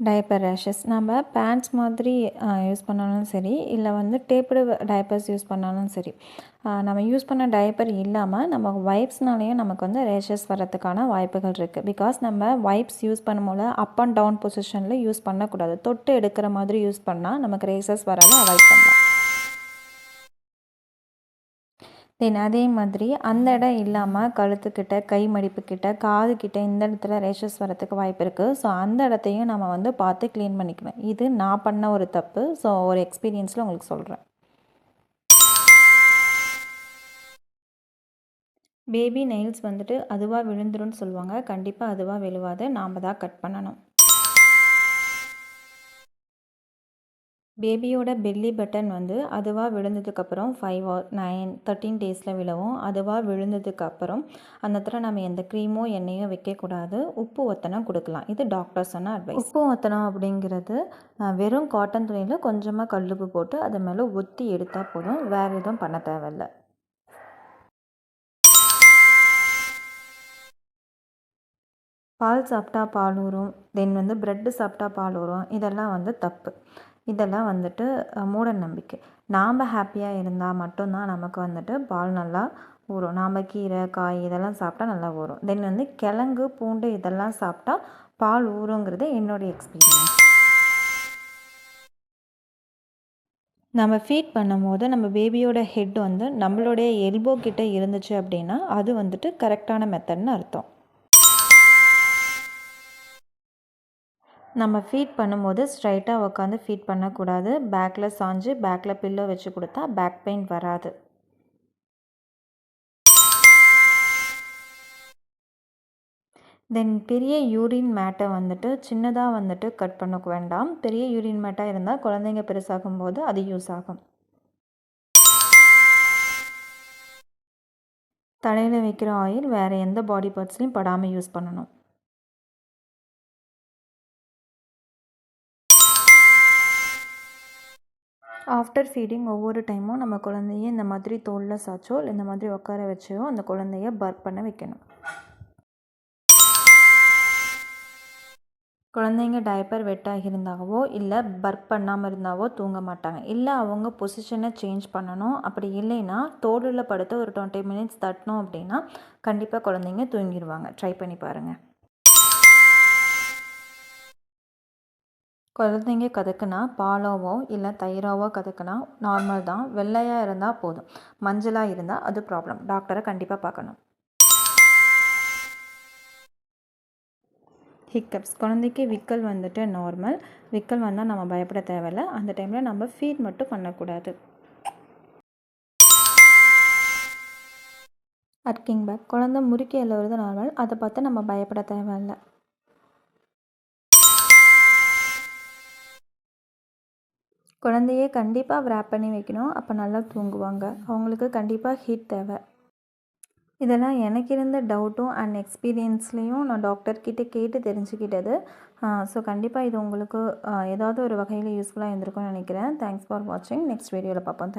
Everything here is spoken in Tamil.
டயப்பர் ரேஷஸ் நம்ம பேண்ட்ஸ் மாதிரி யூஸ் பண்ணாலும் சரி, இல்லை வந்து டேப்டு டயப்பர்ஸ் யூஸ் பண்ணாலும் சரி, நம்ம யூஸ் பண்ண டயப்பர் இல்லாமல் நம்ம வைப்ஸ்னாலேயும் நமக்கு வந்து ரேஷஸ் வரதுக்கான வாய்ப்புகள் இருக்குது. பிகாஸ் நம்ம வைப்ஸ் யூஸ் பண்ணும்போது அப் அண்ட் டவுன் பொசிஷனில் யூஸ் பண்ணக்கூடாது. தொட்டு எடுக்கிற மாதிரி யூஸ் பண்ணால் நமக்கு ரேஷஸ் வராது, அவாய்ட் பண்ணலாம். தென் அதே மாதிரி அந்த இடம் இல்லாமல் கழுத்துக்கிட்ட, கை மடிப்புக்கிட்ட, காதுக்கிட்ட இந்த இடத்துல ரேஷஸ் வரத்துக்கு வாய்ப்பு இருக்குது. ஸோ அந்த இடத்தையும் நம்ம வந்து பார்த்து க்ளீன் பண்ணிக்கணும். இது நான் பண்ண ஒரு தப்பு. ஸோ ஒரு எக்ஸ்பீரியன்ஸில் உங்களுக்கு சொல்கிறேன். பேபி நெயில்ஸ் வந்துட்டு அதுவாக விழுந்துரும்னு சொல்லுவாங்க. கண்டிப்பாக அதுவாக விழுவாது, நாம் தான் கட் பண்ணணும். பேபியோட பெல்லி பட்டன் வந்து அதுவாக விழுந்ததுக்கப்புறம் 5 or 9 13 டேஸில் விழவும். அதுவாக விழுந்ததுக்கப்புறம் அந்த இடத்துல நம்ம எந்த க்ரீமோ எண்ணெயோ வைக்கக்கூடாது. உப்பு ஒத்தனம் கொடுக்கலாம். இது டாக்டர் சொன்ன அட்வைஸ். உப்பு ஒத்தனம் அப்படிங்கிறது வெறும் காட்டன் துணியில் கொஞ்சமாக கல்லுப்பு போட்டு அது மேலே ஒத்தி எடுத்தால் போதும், வேறு எதுவும் பண்ண தேவையில்லை. பால் சாப்பிட்டா பால் ஊறும், தென் வந்து ப்ரெட்டு சாப்பிட்டா பால் ஊறும், இதெல்லாம் வந்து தப்பு. இதெல்லாம் வந்துட்டு மூட நம்பிக்கை. நாம் ஹாப்பியாக இருந்தால் மட்டும்தான் நமக்கு வந்துட்டு பால் நல்லா ஊறும். நாம் கீரை, காய் இதெல்லாம் சாப்பிட்டா நல்லா ஊறும். தென் வந்து கிழங்கு, பூண்டு இதெல்லாம் சாப்பிட்டா பால் ஊறுங்கிறது என்னுடைய எக்ஸ்பீரியன்ஸ். நம்ம ஃபீட் பண்ணும்போது நம்ம பேபியோட ஹெட் வந்து நம்மளுடைய எல்போ கிட்டே இருந்துச்சு அப்படின்னா அது வந்துட்டு கரெக்டான மெத்தட்னு அர்த்தம். நம்ம ஃபீட் பண்ணும்போது ஸ்ட்ரைட்டாக உட்காந்து ஃபீட் பண்ணக்கூடாது. பேக்கில் சாஞ்சு பேக்கில் பில்லோ வச்சு கொடுத்தா பேக் பெயின் வராது. தென் பெரிய யூரின் மேட்டை வந்துட்டு சின்னதாக வந்துட்டு கட் பண்ண வேண்டாம். பெரிய யூரின் மேட்டாக இருந்தால் குழந்தைங்க பெருசாகும் போது அது யூஸ் ஆகும். தலையில் வைக்கிற ஆயில் வேறு எந்த பாடி பார்ட்ஸ்லையும் படாமல் யூஸ் பண்ணணும். ஆஃப்டர் ஃபீடிங் ஒவ்வொரு டைமும் நம்ம குழந்தைய இந்த மாதிரி தோளில் சாய்ச்சோ இல்லை இந்த மாதிரி உட்கார வச்சோ அந்த குழந்தைய பர்ப் பண்ண வைக்கணும். குழந்தைங்க டயப்பர் வெட்டாக இருந்தாவோ இல்லை பர்ப் பண்ணாமல் இருந்தாவோ தூங்க மாட்டாங்க. இல்லை அவங்க பொசிஷனை சேஞ்ச் பண்ணணும். அப்படி இல்லைன்னா தோளில் படுத்து ஒரு 20 minutes தட்டணும் அப்படின்னா கண்டிப்பாக குழந்தைங்க தூங்கிடுவாங்க. ட்ரை பண்ணி பாருங்கள். குழந்தைங்க கதக்குனா பாலாவோ இல்லை தயிராவோ கதக்குனா நார்மல் தான். வெள்ளையாக இருந்தால் போதும். மஞ்சளாக இருந்தால் அது ப்ராப்ளம். டாக்டரை கண்டிப்பாக பார்க்கணும். ஹிக்கப்ஸ், குழந்தைக்கு விக்கல் வந்துட்டு நார்மல். விக்கல் வந்தால் நம்ம பயப்பட தேவையில்லை. அந்த டைமில் நம்ம ஃபீட் மட்டும் பண்ணக்கூடாது. அர்க்கிங் பேக், குழந்தை முறுக்கி எழுவுறது நார்மல். அதை பார்த்து நம்ம பயப்பட தேவையில்லை. குழந்தைய கண்டிப்பாக wrap பண்ணி வைக்கணும். அப்போ நல்லா தூங்குவாங்க. அவங்களுக்கு கண்டிப்பாக ஹீட் தேவை. இதெல்லாம் எனக்கு இருந்த டவுட்டும் அண்ட் எக்ஸ்பீரியன்ஸ்லேயும் நான் டாக்டர்கிட்ட கேட்டு தெரிஞ்சுக்கிட்டது. ஸோ கண்டிப்பாக இது உங்களுக்கு ஏதாவது ஒரு வகையில் யூஸ்ஃபுல்லாக இருந்திருக்கும்னு நினைக்கிறேன். தேங்க்ஸ் ஃபார் வாட்சிங். நெக்ஸ்ட் வீடியோவில் பார்ப்போம்.